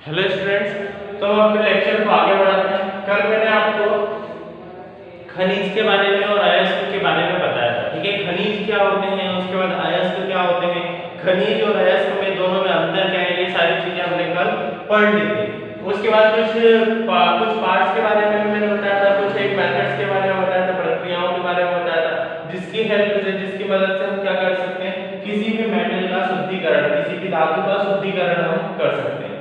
Hello students, तो हम अपने लेक्चर को आगे बढ़ाते हैं। कल मैंने आपको खनिज के बारे में और अयस्क के बारे में बताया था। ठीक है, खनिज क्या होते हैं, उसके बाद अयस्क क्या होते हैं, खनिज और अयस्क में दोनों में अंतर क्या है, ये सारी चीजें हमने कल पढ़ ली थी। उसके बाद कुछ पार्ट्स के बारे में मैंने बताया था, कुछ एक मेथड्स के बारे में बताया था, प्रक्रियाओं के बारे में बताया था, जिसकी हेल्प से, जिसकी मदद से हम क्या कर सकते हैं, किसी भी मेटल का शुद्धिकरण, किसी भी धातु का शुद्धिकरण हम कर सकते हैं।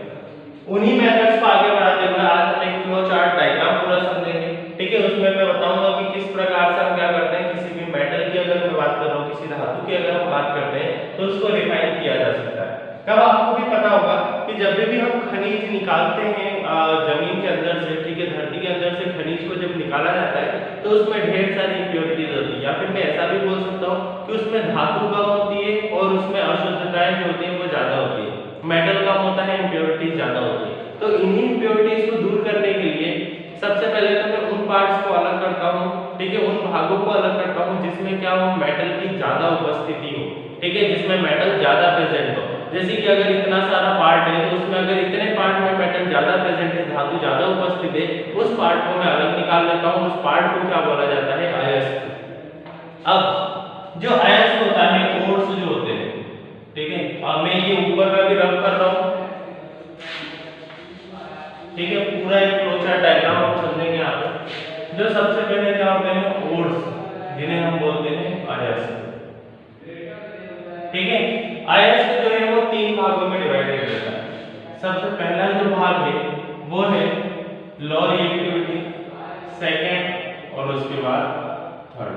उन्हीं मेथड्स को आगे बढ़ाते हुए आज हम एक फ्लो चार्ट डायग्राम पूरा समझेंगे। ठीक है, उसमें मैं बताऊंगा कि किस प्रकार से हम क्या करते हैं, किसी भी मेटल की अगर मैं बात कर रहा हूँ, किसी धातु की अगर हम बात करते हैं तो उसको रिफाइन किया जा सकता है। कब आपको भी पता होगा कि जब भी हम खनिज निकालते हैं जमीन के अंदर से, ठीक है, धरती के अंदर से खनिज को जब निकाला जाता है तो उसमें ढेर सारी इंप्योरिटीज होती है, या फिर मैं ऐसा भी बोल सकता हूँ कि उसमें धातु कम होती है और उसमें अशुद्धताएं जो होती है वो ज्यादा होती है। मेटल कम होता है, इंप्योरिटीज ज्यादा होती है। तो इन्हीं इंप्योरिटीज को दूर करने के लिए सबसे पहले तो मैं उन पार्ट्स को अलग करता हूँ, ठीक है, उन भागों को अलग करता हूँ जिसमें क्या हो, मेटल की ज्यादा उपस्थिति हो, ठीक है, जिसमें मेटल ज्यादा प्रेजेंट हो। जैसे कि अगर इतना सारा पार्ट है तो उसमें अगर इतने पार्ट में मेटल ज्यादा प्रेजेंट है, धातु ज्यादा उपस्थित है, उस पार्ट को मैं अलग निकाल लेता हूँ। उस पार्ट को क्या बोला जाता है, अयस्क। अब जो अयस्क होता है, ओर्स जो होते हैं, ठीक है, अब मैं ये ऊपर का भी रफ कर रहा हूँ, ठीक है, पूरा एक फ्लो चार्ट डायग्राम हम समझेंगे यहाँ पे। जो सबसे पहले क्या होते हैं, ओर्स, जिन्हें हम बोलते हैं अयस्क। ठीक है, अयस्क जो है वो तीन भागों में डिवाइडेड रहता है। सबसे पहला जो भाग है वो है लो रिएक्टिविटी, सेकंड और उसके बाद थर्ड।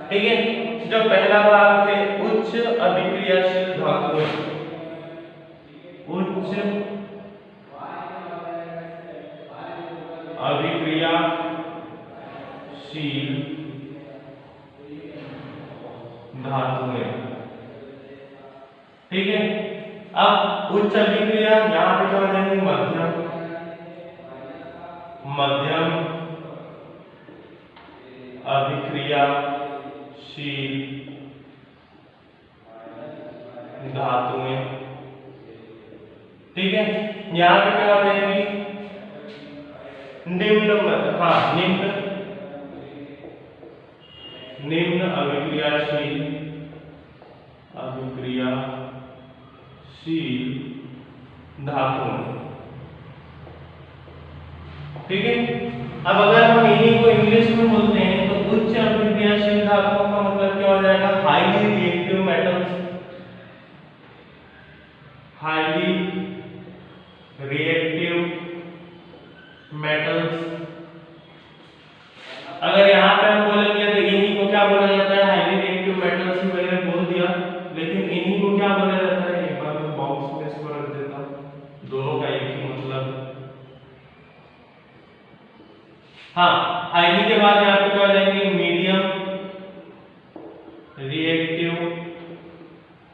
ठीक है, जो पहला भाग है उच्च अभिक्रियाशील धातुएं, उच्च अभिक्रियाशील धातुएं। ठीक है, अब उच्च अभिक्रिया यहाँ पे क्या हो जाएंगे, मध्यम, मध्यम अभिक्रियाशील धातुएं। ठीक है, यहाँ पे क्या हो जाएंगी, निम्न, हाँ, निम्न अभिक्रियाशील धातुएं। ठीक है, अब अगर हम इन्हीं को इंग्लिश में बोलते हैं तो उच्च अभिक्रियाशील धातुओं का मतलब क्या हो जाएगा, highly reactive metals, highly reactive metals. अगर यहाँ पे हम बोलेंगे तो इन्हीं को क्या बोला जाता है, हाईली रिएक्टिव मेटल्स, मैंने बोल दिया, लेकिन इन्हीं को क्या बोला जाता है, एक बार मैं बॉक्स में इसको रख देता हूँ, दोनों का एक ही मतलब। हाँ, हाईली के बाद यहाँ पे क्या हो जाएंगे, मीडियम रिएक्टिव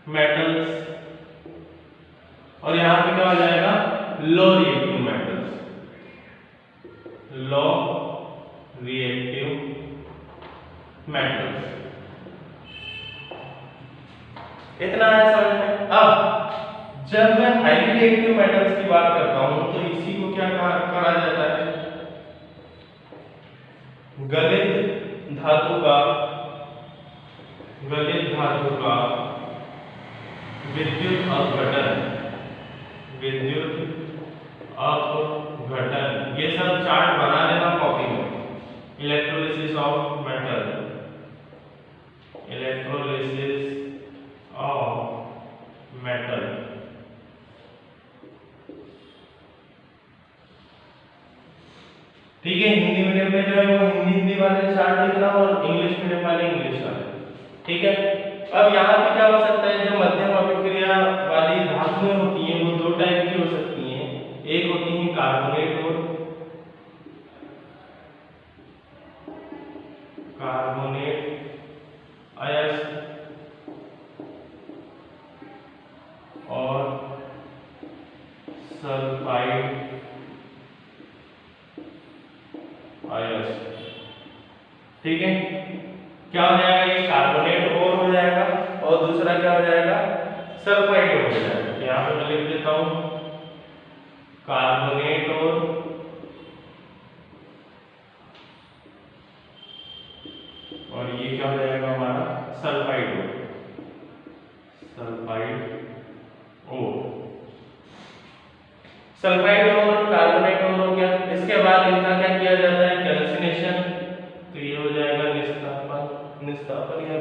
मेटल्स, और यहाँ पे क्या हो जाएगा, low reactive metals, low reactive metals. इतना है समझ में। अब जब मैं हाईली रिएक्टिव मेटल्स की बात करता हूं तो इसी को क्या कहा जाता है, गलित धातु का, गलित धातु का विद्युत अपघटन, विद्युत अपघटन। ये सब चार्ट बना लेना कॉपी में। Electrolysis of metal, electrolysis of metal. ठीक है, हिंदी मीडियम में जो है वो हिंदी वाले चार्ट लिखना और इंग्लिश मीडियम वाले इंग्लिश वाले। ठीक है, अब यहाँ पे क्या हो सकता है, जो मध्यम अभिक्रिया वाली धातुएं होती हैं वो दो टाइप की हो सकती हैं। एक होती है कार्बोनेट और कार्बोनेट अयस्क, और सल्फाइड अयस्क। ठीक है, क्या हो जाएगा, ये कार्बोनेट और हो जाएगा और दूसरा क्या हो जाएगा, सल्फाइड हो जाएगा। यहाँ पे मैं लिख देता हूँ कार्बोनेट और ये क्या हो जाएगा हमारा सल्फाइड और सल्फाइड और कार्बोनेट और हो गया। इसके बाद इनका क्या किया जाता है कैल्सिनेशन, तो ये हो जाएगा निस्तापन या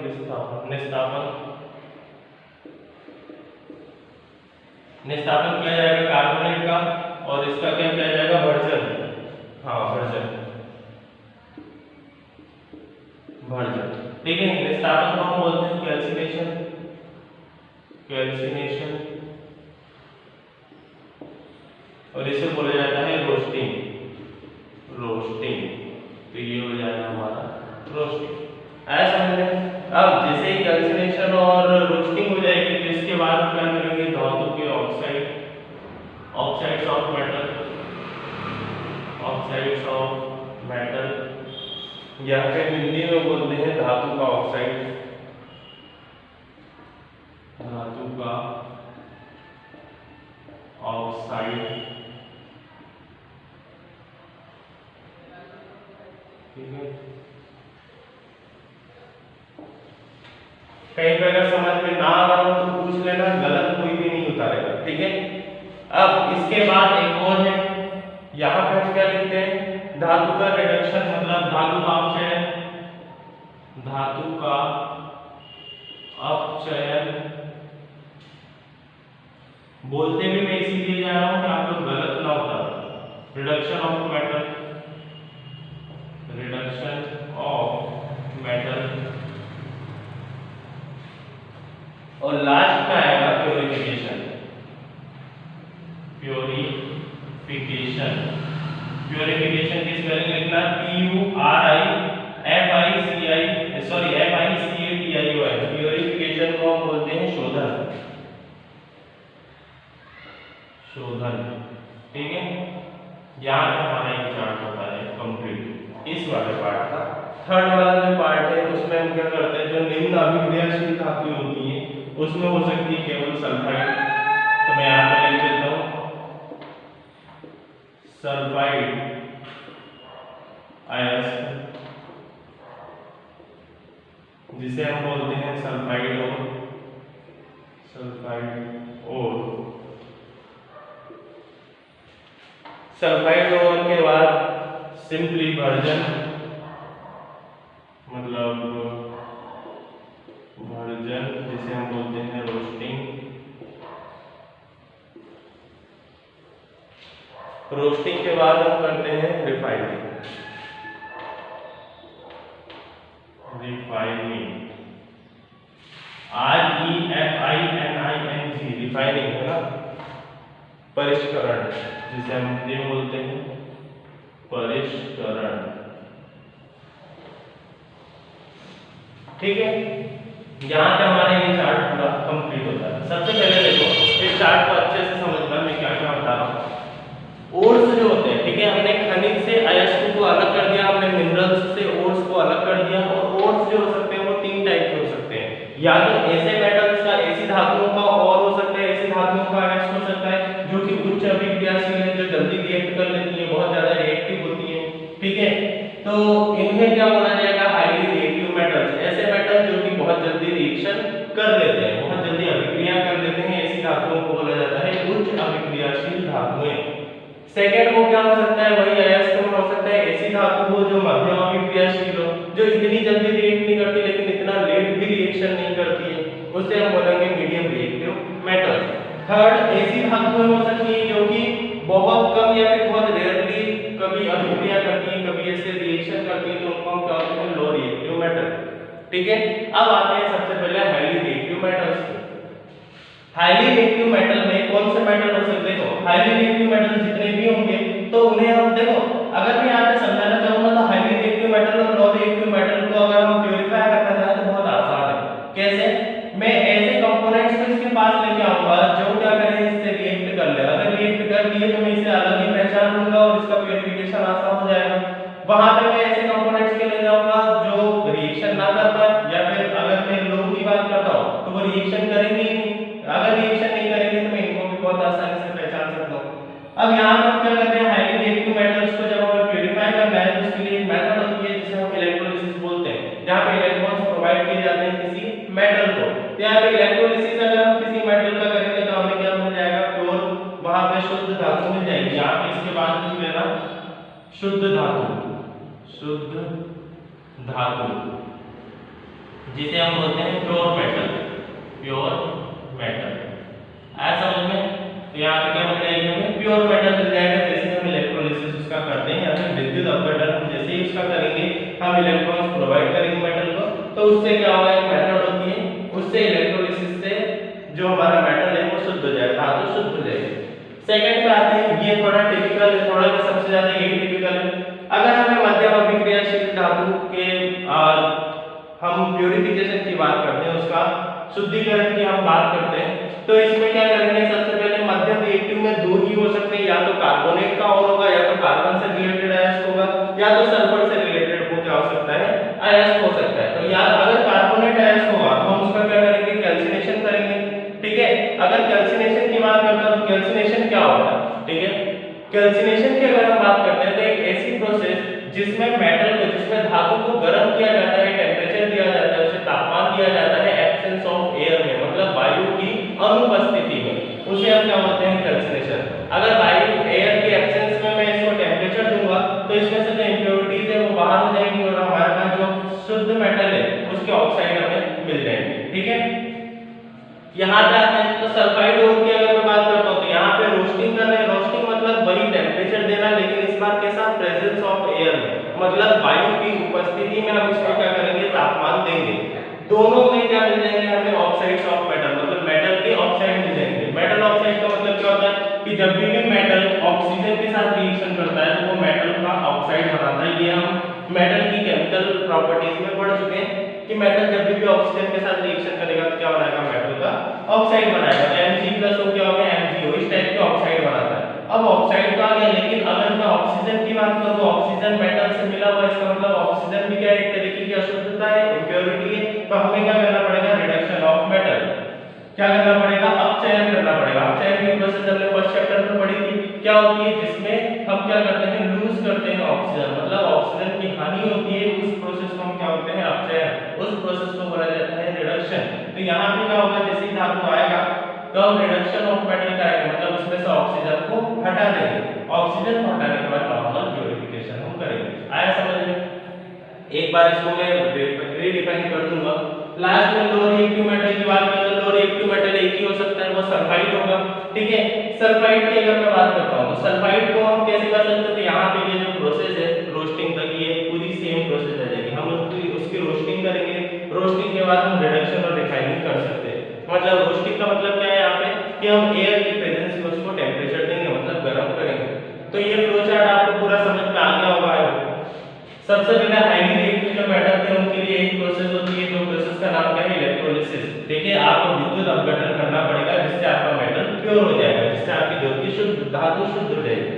निस्तापन किया जाएगा कार्बोनेट का, और इसका क्या किया जाएगा भर्जन, भर्जन, ठीक है। निस्तापन को हम बोलते हैं कैल्सिनेशन और इसे बोला जाता है रोस्टिंग, तो ये हो जाएगा हमारा रोस्टिंग। ऐसा समझे। अब जैसे ही कैल्सिनेशन और रोस्टिंग हो जाएगी तो इसके बाद क्या करेंगे धातु के ऑक्साइड्स ऑफ मेटल या फिर हिंदी में बोलते हैं धातु का ऑक्साइड, ठीक है। कहीं पे अगर समझ में ना आ रहा हो तो पूछ लेना, गलत कोई भी नहीं उतारेगा, ठीक है। अब इसके बाद एक और है, यहाँ पे हम क्या लिखते हैं धातु का रिडक्शन, मतलब धातु का अपचयन। बोलते भी मैं इसीलिए जा रहा हूँ कि आप लोग गलत ना उतारो। रिडक्शन ऑफ मेटल और लास्ट में आएगा प्योरिफिकेशन की स्पेलिंग लिखना PURIFICATION। प्योरिफिकेशन को हम बोलते हैं शोधन, ठीक है। यहाँ पे हमारा ये चार्ट होता है कंप्लीट। इस वाले पार्ट का थर्ड वाला जो पार्ट है उसमें हम क्या करते हैं, जो निम्न अभिक्रियाशील धातुएं होती हैं उसमें हो सकती है केवल सल्फाइड, तो मैं यहाँ पे लिख देता हूँ सल्फाइड अयस्क, जिसे हम बोलते हैं सल्फाइड और के बाद सिंपली भर्जन, मतलब भर्जन जिसे हम बोलते हैं रोस्टिंग के बाद हम करते हैं रिफाइनिंग। रिफाइनिंग है ना, परिष्करण जिसे हम हिंदी में बोलते हैं परिष्करण, ठीक है। यहाँ पे हमारे ये चार्ट पूरा कंप्लीट होता है। सबसे पहले देखो इस चार्ट को अच्छे से समझना मैं क्या क्या बता रहा हूँ। ओर्स जो होते हैं, ठीक है, हमने खनिज से अयस्क को अलग कर दिया, हमने मिनरल्स से ओर्स को अलग कर दिया। और ओर्स जो हो सकते हैं वो तीन टाइप के हो सकते हैं, या तो ऐसे मेटल्स का, ऐसी धातुओं का और हो सकता है, ऐसी धातुओं का अयस्क हो सकता है जो कि उच्च अभिक्रियाशील है, जो जल्दी रिएक्ट कर लेती है, बहुत ज्यादा रिएक्टिव होती है, ठीक है। तो इन्हें क्या बोला जाएगा, हाईली रिएक्टिव मेटल्स। ऐसे मेटल जो कि बहुत जल्दी रिएक्शन कर लेते हैं, बहुत जल्दी अभिक्रिया कर लेते हैं, ऐसी धातुओं को बोला जाता है उच्च अभिक्रियाशील धातुएं। सेकंड वो क्या हो सकता है, वही अयस्क में हो सकता है ऐसी धातु हो जो मध्यम अभिक्रियाशील हो, जो इतनी जल्दी रिएक्ट नहीं करती लेकिन इतना लेट भी रिएक्शन नहीं करती है, उससे हम बोलेंगे मीडियम रिएक्टिव मेटल्स। थर्ड ऐसी धातुएं हो सकती है जो कि बहुत कम या फिर बहुत रेयरली कभी अभिक्रिया करती है, कभी ऐसे रिएक्शन करती है, तो उनको हम क्या कहते हैं लो रिएक्टिव मेटल, ठीक है। अब आते हैं सबसे पहले highly reactive metals. Highly reactive metal में कौन से मेटल हो सकते हैं, हाईली रिएक्टिव मेटल जितने भी होंगे तो उन्हें हम देखो, अगर मैं यहाँ पे समझाना चाहूंगा तो हाईली रिएक्टिव मेटल और लो रिएक्टिव मेटल को अगर हम प्यूरिफाई करना चाहें तो बहुत आसान है। कैसे, मैं ऐसे कंपोनेंट्स को इसके पास लेके आऊंगा जो क्या करें, इससे रिएक्ट कर ले। अगर रिएक्ट कर लिए तो मैं इसे अलग ही पहचान लूंगा और इसका प्यूरिफिकेशन आसान हो जाएगा। वहां पे मैं ऐसे कंपोनेंट्स के ले जाऊंगा जो रिएक्शन ना कर पाए, या फिर अगर मैं लो की बात करता हूं तो वो रिएक्शन करेंगे ही नहीं। अगर रिएक्शन नहीं करेंगे तो मैं इनको भी बहुत आसानी से पहचान सकता हूं। अब यहाँ पर हम क्या करते हैं, हाईली रिएक्टिव मेटल्स को जब हमें प्यूरिफाई करना है तो उसके लिए एक मेथड होती है जिसे हम इलेक्ट्रोलिसिस बोलते हैं, जहाँ पे इलेक्ट्रॉन्स प्रोवाइड किए जाते हैं किसी मेटल को। तो यहाँ पे इलेक्ट्रोलिसिस अगर हम किसी मेटल का करेंगे तो हमें क्या मिल जाएगा, प्योर, वहां पे शुद्ध धातु मिल जाएगी। यहाँ पे इसके बाद लिख लेना शुद्ध धातु, शुद्ध धातु जिसे हम बोलते हैं प्योर मेटल, प्योर मेटल। आया समझ में? तो यहाँ पे क्या मिल जाएगी, हमें प्योर मेटल मिल जाएगा जैसे हम इलेक्ट्रोलिसिस उसका करते हैं, या फिर विद्युत अपघटन हम जैसे ही उसका करेंगे, हम इलेक्ट्रॉन्स प्रोवाइड करेंगे मेटल को, तो उससे क्या होगा, एक मेथड होती है, उससे इलेक्ट्रोलिसिस से जो हमारा मेटल है वो शुद्ध हो जाएगा, धातु शुद्ध हो जाएगी। सेकंड पे आते हैं, ये थोड़ा टिपिकल है, थोड़ा सबसे ज्यादा यही टिपिकल है। अगर हमें मध्यम अभिक्रियाशील धातु के हम प्यूरिफिकेशन की बात करते हैं, उसका शुद्धिकरण की हम बात करते हैं, तो इसमें क्या करेंगे, सबसे पहले मध्यम रिएक्टिव में दो ही हो सकते हैं, या तो कार्बोनेट का और होगा, या तो कार्बन से रिलेटेड अयस्क होगा, या तो सल्फर से रिलेटेड वो क्या हो सकता है, अयस्क हो सकता है। तो यार अगर कार्बोनेट अयस्क होगा तो हम उसका क्या करेंगे, कैल्सिनेशन करेंगे, ठीक है। अगर कैल्सिनेशन की बात करते हैं तो कैल्सिनेशन क्या होता है, ठीक है। कैल्सिनेशन की अगर हम बात करते हैं तो एक ऐसी प्रोसेस जिसमें मेटल को, जिसमें धातु को गर्म किया जाता है, टेम्परेचर दिया जाता है, उसे तापमान दिया जाता है एब्सेंस ऑफ एयर में, मतलब वायु की अनुपस्थिति में, उसे हम क्या बोलते हैं, कैल्सिनेशन। अगर वायु एयर की एब्सेंस में मैं इसको टेम्परेचर दूंगा तो इसमें से जो इंप्योरिटीज है वो बाहर हो जाएंगी और हमारे पास जो शुद्ध मेटल है उसके ऑक्साइड हमें मिल जाएंगे, ठीक है। यहाँ पे आते हैं तो सल्फाइड ओर की अगर मैं बात करता हूँ तो यहाँ पे रोस्टिंग कर रहे हैं, रोस्टिंग मतलब वही टेम्परेचर देना, लेकिन इस बार के साथ प्रेजेंस ऑफ एयर में, मतलब वायु की उपस्थिति में हम इसको क्या करेंगे, तापमान देंगे। दोनों में क्या मिल जाएंगे हमें, ऑक्साइड्स ऑफ मेटल, मतलब मेटल के ऑक्साइड मिल जाएंगे। मेटल ऑक्साइड का मतलब क्या होता है कि जब भी मेटल ऑक्सीजन के साथ रिएक्शन करता है तो वो मेटल का ऑक्साइड बनाता है। ये हम मेटल की केमिकल प्रॉपर्टीज में पढ़ चुके हैं कि मेटल जब भी ऑक्सीजन के साथ रिएक्शन करेगा तो क्या बनाएगा, मेटल का ऑक्साइड बनाएगा। Mg+ क्या होगा, MgO, इस टाइप के ऑक्साइड बनाता है। अब ऑक्साइड तो आ गया, लेकिन अगर मैं ऑक्सीजन की बात करूं, ऑक्सीजन मेटल से मिला हुआ, इसका मतलब ऑक्सीजन भी क्या एक तरीके की अशुद्धता है, इंप्योरिटी है। तो हमें क्या करना पड़ेगा, रिडक्शन ऑफ मेटल, क्या करना पड़ेगा, अपचयन करना पड़ेगा। अपचयन की प्रोसेस हमने फर्स्ट चैप्टर में पढ़ी थी, क्या होती है, जिसमें हम क्या करते हैं, लूज करते हैं ऑक्सीजन, मतलब ऑक्सीजन की हानि होती है, उस प्रोसेस को हम क्या बोलते हैं, अपचयन, उस प्रोसेस को बोला जाता है रिडक्शन। तो यहाँ पे क्या होगा, जैसे ही धातु आएगा तो हम रिडक्शन ऑफ मेटल करेंगे, मतलब उसमें से ऑक्सीजन को हटा देंगे, ऑक्सीजन को हटाने के बाद नॉर्मल प्यूरिफिकेशन हम करेंगे। आया समझ में? एक बार इसको मैं रीडिफाइन कर दूंगा। लास्ट में लो रिएक्टिव मेटल की बात करते हैं, लो रिएक्टिव मेटल एक ही हो सकता है, वो सल्फाइड होगा, ठीक है। सल्फाइड की अगर मैं बात करता हूँ तो सल्फाइड को हम कैसे कर सकते हैं, तो यहाँ पे ये जो प्रोसेस है रोस्टिंग तक, ये पूरी सेम प्रोसेस आ जाएगी। हम उसकी रोस्टिंग करेंगे, रोस्टिंग के बाद हम रिडक्शन और रिफाइनिंग कर सकते हैं। मतलब रोस्टिंग का मतलब क्या है यहाँ पे, कि हम एयर की प्रेजेंस में उसको टेम्परेचर देंगे, मतलब गर्म करेंगे। तो ये फ्लो चार्ट आपको पूरा समझ में आ गया होगा। सबसे पहले हाईली रिएक्टिव जो मेटल थे उनके लिए एक प्रोसेस होती है, जो प्रोसेस का नाम क्या है, इलेक्ट्रोलिसिस। देखिए आपको विद्युत अपघटन करना पड़ेगा जिससे आपका मेटल प्योर हो जाएगा, जिससे आपकी ज्योति शुद्ध, धातु शुद्ध हो जाएगी।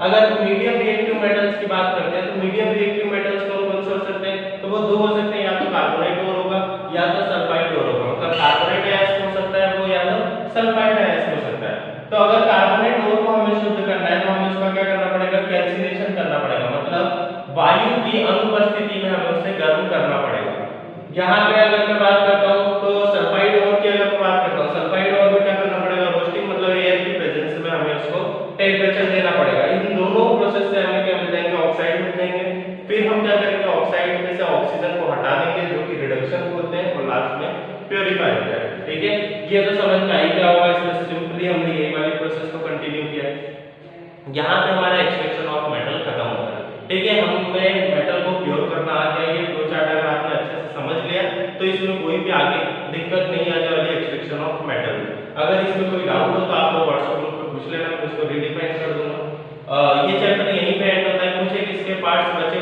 अगर मीडियम रिएक्टिव मेटल्स की बात करते हैं तो मीडियम रिएक्टिव मेटल्स कौन से हो सकते हैं, तो वो दो हो सकते हैं, या तो कार्बोनेट ओर होगा या तो सल्फाइड ओर होगा। मतलब कार्बोनेट अयस्क हो सकता है वो, या तो सल्फाइड अयस्क हो सकता है। तो अगर कार्बोनेट ओर को हमें शुद्ध करना है तो हमें उसका क्या करना पड़ेगा, कैल्सिनेशन करना पड़ेगा, मतलब वायु की अनुपस्थिति में हमें उसे गर्म करना पड़ेगा। यहाँ पे अगर मैं बात करता हूँ तो सल्फाइड ओर की अगर मैं बात करता हूँ, सल्फाइड ओर में क्या करना पड़ेगा, रोस्टिंग, मतलब एयर की प्रेजेंस में हमें उसको टेम्परेचर देना पड़ेगा। इन दोनों प्रोसेस से हमें क्या मिल जाएंगे, ऑक्साइड मिल जाएंगे। फिर हम क्या करेंगे, ऑक्साइड में से ऑक्सीजन को हटा देंगे, जो कि रिडक्शन बोलते हैं, और लास्ट में प्योरीफाई हो जाएगा, ठीक है। ये तो समझ में आई क्या होगा, इसमें सिंपली हमने यही वाली प्रोसेस को कंटिन्यू किया। यहाँ पे हमारा एक्सट्रैक्शन ऑफ मेटल खत्म होता है, ठीक है। हमें मेटल को प्योर करना आ गया, ये फ्लो चार्ट अगर आपने अच्छे से समझ लिया तो इसमें कोई भी आगे दिक्कत नहीं आने वाली एक्सट्रैक्शन ऑफ मेटल। अगर इसमें कोई डाउट हो तो आप लोग व्हाट्सएप ग्रुप पर पूछ लेना, मैं उसको रीडिफाइन कर दूंगा। ये चैप्टर यहीं पे एंड होता है, कुछ एक इसके पार्ट्स बचे